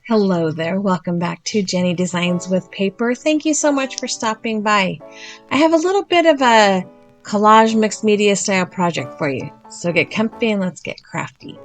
Hello there. Welcome back to Jennie Designs with Paper. Thank you so much for stopping by. I have a little bit of a collage mixed media style project for you. So get comfy and let's get crafty.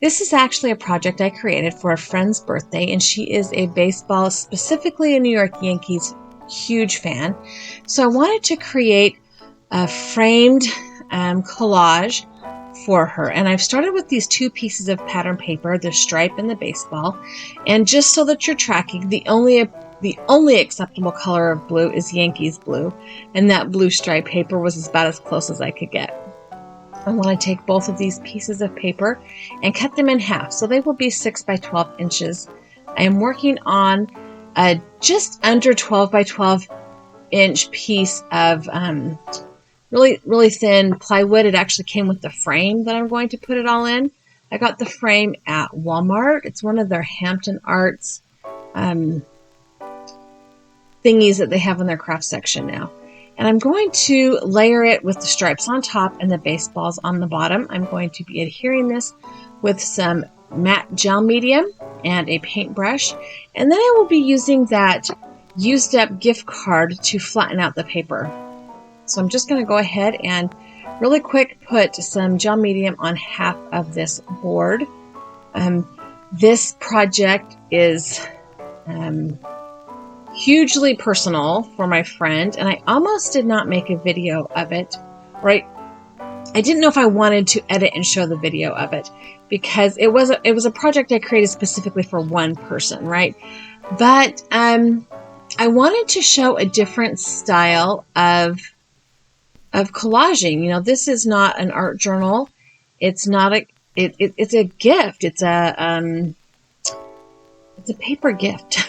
This is actually a project I created for a friend's birthday, and she is a baseball, specifically a New York Yankees, huge fan. So I wanted to create a framed collage for her, and I've started with these two pieces of pattern paper, the stripe and the baseball. And just so that you're tracking, the only acceptable color of blue is Yankees blue, and that blue stripe paper was about as close as I could get. I want to take both of these pieces of paper and cut them in half, so they will be 6 by 12 inches. I am working on a just under 12 by 12 inch piece of really thin plywood. It actually came with the frame that I'm going to put it all in. I got the frame at Walmart. It's one of their Hampton Arts thingies that they have in their craft section now. And I'm going to layer it with the stripes on top and the baseballs on the bottom. I'm going to be adhering this with some matte gel medium and a paintbrush. And then I will be using that used up gift card to flatten out the paper. So I'm just going to go ahead and really quick put some gel medium on half of this board. This project is hugely personal for my friend, and I almost did not make a video of it, right? I didn't know if I wanted to edit and show the video of it because it was a project I created specifically for one person, right? But I wanted to show a different style of collaging. You know, this is not an art journal. It's not it's a gift. It's a paper gift,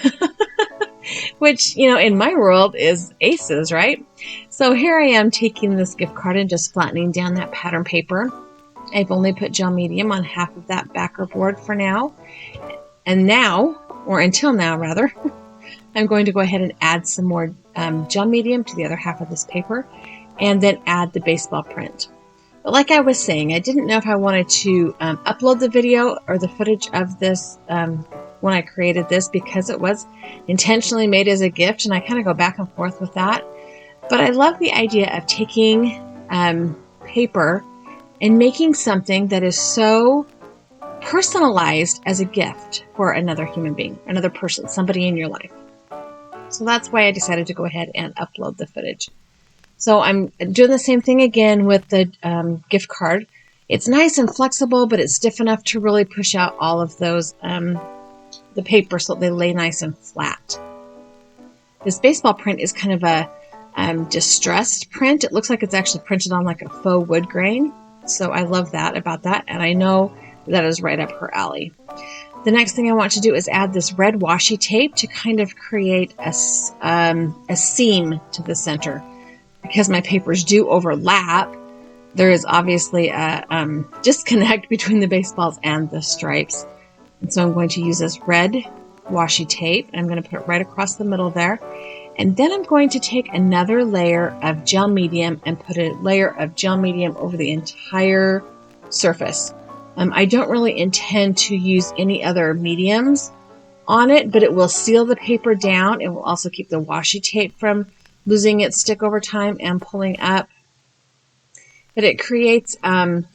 which, you know, in my world is aces, right? So here I am taking this gift card and just flattening down that pattern paper. I've only put gel medium on half of that backer board for now. And now, or until now rather, I'm going to go ahead and add some more gel medium to the other half of this paper, and then add the baseball print. But like I was saying, I didn't know if I wanted to upload the video or the footage of this when I created this, because it was intentionally made as a gift, and I kind of go back and forth with that. But I love the idea of taking paper and making something that is so personalized as a gift for another human being, another person, somebody in your life. So that's why I decided to go ahead and upload the footage. So I'm doing the same thing again with the gift card. It's nice and flexible, but it's stiff enough to really push out all of those, the paper, so they lay nice and flat. This baseball print is kind of a distressed print. It looks like it's actually printed on like a faux wood grain. So I love that about that, and I know that is right up her alley. The next thing I want to do is add this red washi tape to kind of create a seam to the center. Because my papers do overlap, there is obviously a disconnect between the baseballs and the stripes. And so I'm going to use this red washi tape. I'm going to put it right across the middle there. And then I'm going to take another layer of gel medium and put a layer of gel medium over the entire surface. I don't really intend to use any other mediums on it, but it will seal the paper down. It will also keep the washi tape from losing its stick over time and pulling up. But it creates the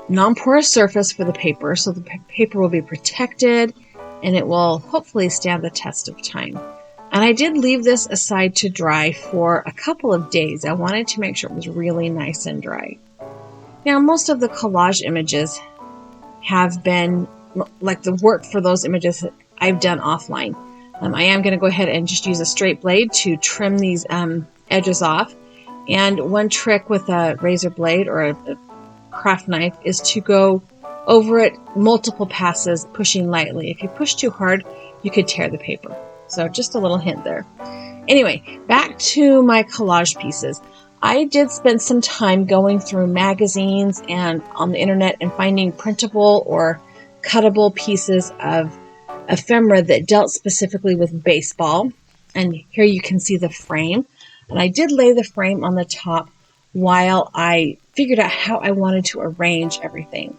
non-porous surface for the paper, so the paper will be protected and it will hopefully stand the test of time. And I did leave this aside to dry for a couple of days. I wanted to make sure it was really nice and dry. Now, most of the collage images have been, like the work for those images I've done offline. I am going to go ahead and just use a straight blade to trim these edges off. And one trick with a razor blade or a craft knife is to go over it multiple passes, pushing lightly. If you push too hard, you could tear the paper. So just a little hint there. Anyway, back to my collage pieces. I did spend some time going through magazines and on the internet and finding printable or cuttable pieces of ephemera that dealt specifically with baseball. And here you can see the frame. And I did lay the frame on the top while I figured out how I wanted to arrange everything.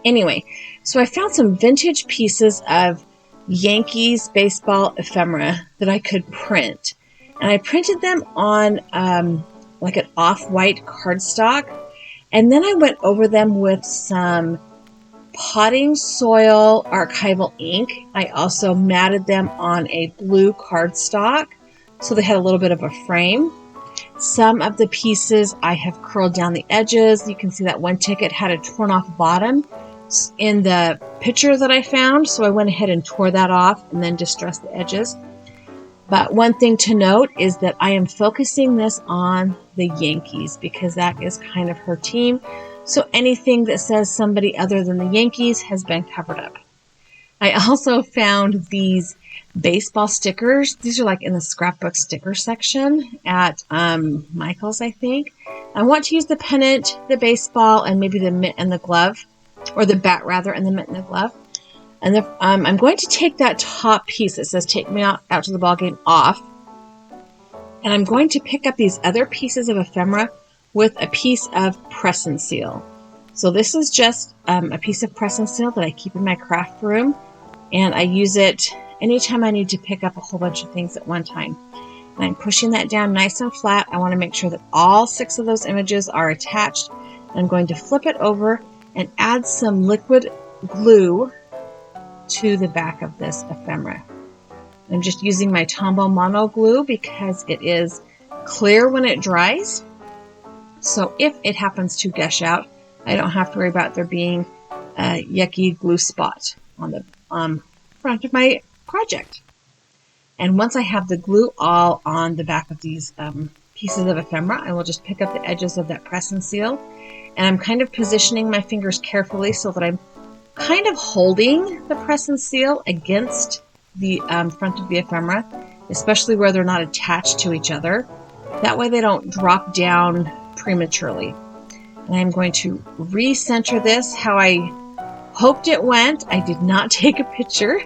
Anyway, so I found some vintage pieces of Yankees baseball ephemera that I could print. And I printed them on like an off-white cardstock. And then I went over them with some potting soil archival ink. I also matted them on a blue cardstock so they had a little bit of a frame. Some of the pieces I have curled down the edges. You can see that one ticket had a torn off bottom in the picture that I found, so I went ahead and tore that off and then distressed the edges. But one thing to note is that I am focusing this on the Yankees because that is kind of her team. So anything that says somebody other than the Yankees has been covered up. I also found these baseball stickers. These are like in the scrapbook sticker section at Michael's, I think. I want to use the pennant, the baseball, and maybe the mitt and the glove, or the bat rather, and the mitt and the glove. And I'm going to take that top piece that says "Take Me Out to the Ball Game" off, and I'm going to pick up these other pieces of ephemera with a piece of press and seal. So this is just a piece of press and seal that I keep in my craft room, and I use it anytime I need to pick up a whole bunch of things at one time. And I'm pushing that down nice and flat. I want to make sure that all 6 of those images are attached. I'm going to flip it over and add some liquid glue to the back of this ephemera. I'm just using my Tombow Mono glue because it is clear when it dries. So if it happens to gush out, I don't have to worry about there being a yucky glue spot on the front of my project. And once I have the glue all on the back of these pieces of ephemera, I will just pick up the edges of that press and seal. And I'm kind of positioning my fingers carefully so that I'm kind of holding the press and seal against the front of the ephemera, especially where they're not attached to each other. That way they don't drop down prematurely. And I'm going to recenter this how I hoped it went. I did not take a picture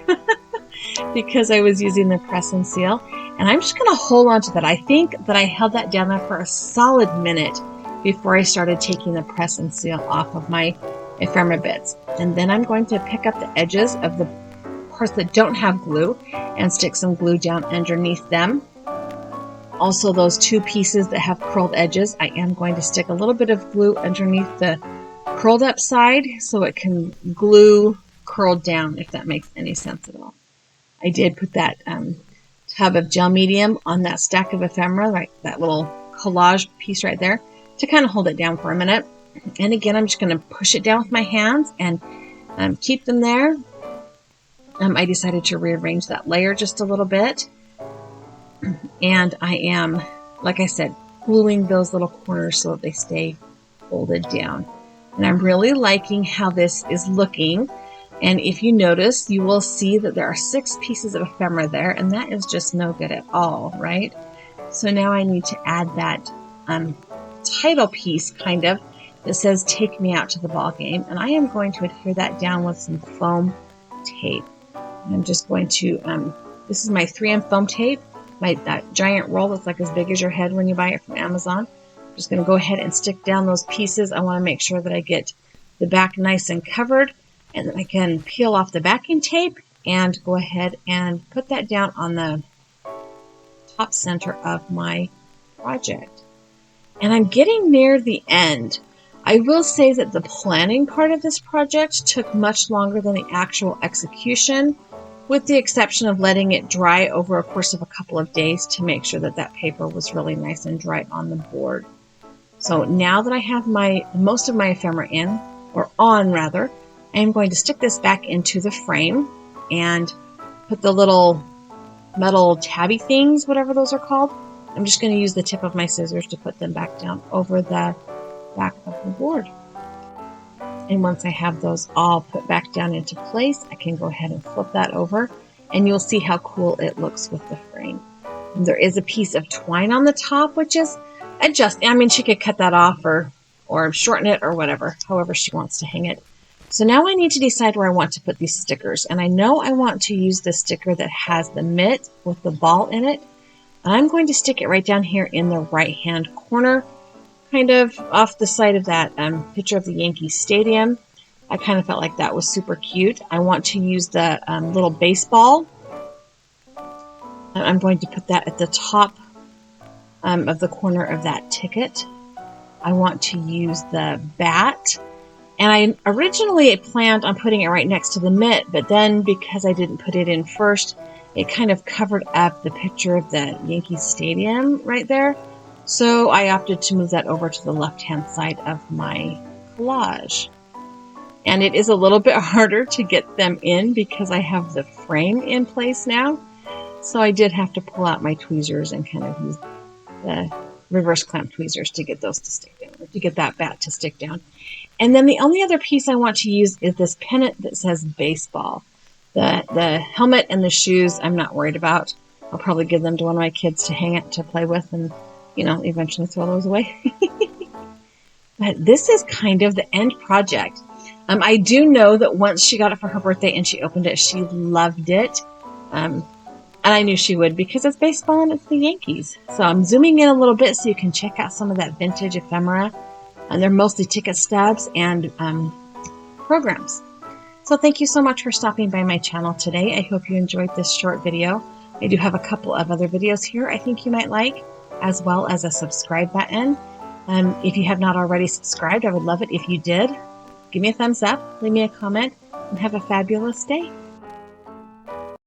because I was using the press and seal. And I'm just going to hold on to that. I think that I held that down there for a solid minute before I started taking the press and seal off of my ephemera bits. And then I'm going to pick up the edges of the parts that don't have glue and stick some glue down underneath them. Also, those 2 pieces that have curled edges, I am going to stick a little bit of glue underneath the curled up side so it can glue curled down, if that makes any sense at all. I did put that tub of gel medium on that stack of ephemera, like that little collage piece right there, to kind of hold it down for a minute. And again, I'm just going to push it down with my hands and keep them there. I decided to rearrange that layer just a little bit. And I am, like I said, gluing those little corners so that they stay folded down. And I'm really liking how this is looking. And if you notice, you will see that there are 6 pieces of ephemera there, and that is just no good at all, right? So now I need to add that title piece, kind of, that says "Take Me Out to the Ball Game." And I am going to adhere that down with some foam tape. And I'm just going to, this is my 3M foam tape, that giant roll that's like as big as your head when you buy it from Amazon. I'm just going to go ahead and stick down those pieces. I want to make sure that I get the back nice and covered, and then I can peel off the backing tape and go ahead and put that down on the top center of my project. And I'm getting near the end. I will say that the planning part of this project took much longer than the actual execution, with the exception of letting it dry over a course of a couple of days to make sure that that paper was really nice and dry on the board. So now that I have most of my ephemera in, or on rather, I am going to stick this back into the frame and put the little metal tabby things, whatever those are called. I'm just going to use the tip of my scissors to put them back down over the back of the board. And once I have those all put back down into place, I can go ahead and flip that over, and you'll see how cool it looks with the frame. And there is a piece of twine on the top, which is I mean, she could cut that off or shorten it or whatever, however she wants to hang it. So now I need to decide where I want to put these stickers. And I know I want to use the sticker that has the mitt with the ball in it. And I'm going to stick it right down here in the right-hand corner, kind of off the side of that picture of the Yankee Stadium. I kind of felt like that was super cute. I want to use the little baseball. I'm going to put that at the top of the corner of that ticket. I want to use the bat. And I originally planned on putting it right next to the mitt, but then because I didn't put it in first, it kind of covered up the picture of the Yankee Stadium right there. So I opted to move that over to the left-hand side of my collage. And it is a little bit harder to get them in because I have the frame in place now. So I did have to pull out my tweezers and kind of use the reverse clamp tweezers to get those to stick down, or to get that bat to stick down. And then the only other piece I want to use is this pennant that says baseball. The helmet and the shoes I'm not worried about. I'll probably give them to one of my kids to hang it, to play with, and, you know, eventually throw those away. But this is kind of the end project. I do know that once she got it for her birthday and she opened it, she loved it. And I knew she would because it's baseball and it's the Yankees. So I'm zooming in a little bit so you can check out some of that vintage ephemera. And they're mostly ticket stubs and programs. So thank you so much for stopping by my channel today. I hope you enjoyed this short video. I do have a couple of other videos here I think you might like, as well as a subscribe button. If you have not already subscribed, I would love it if you did. Give me a thumbs up, leave me a comment, and have a fabulous day.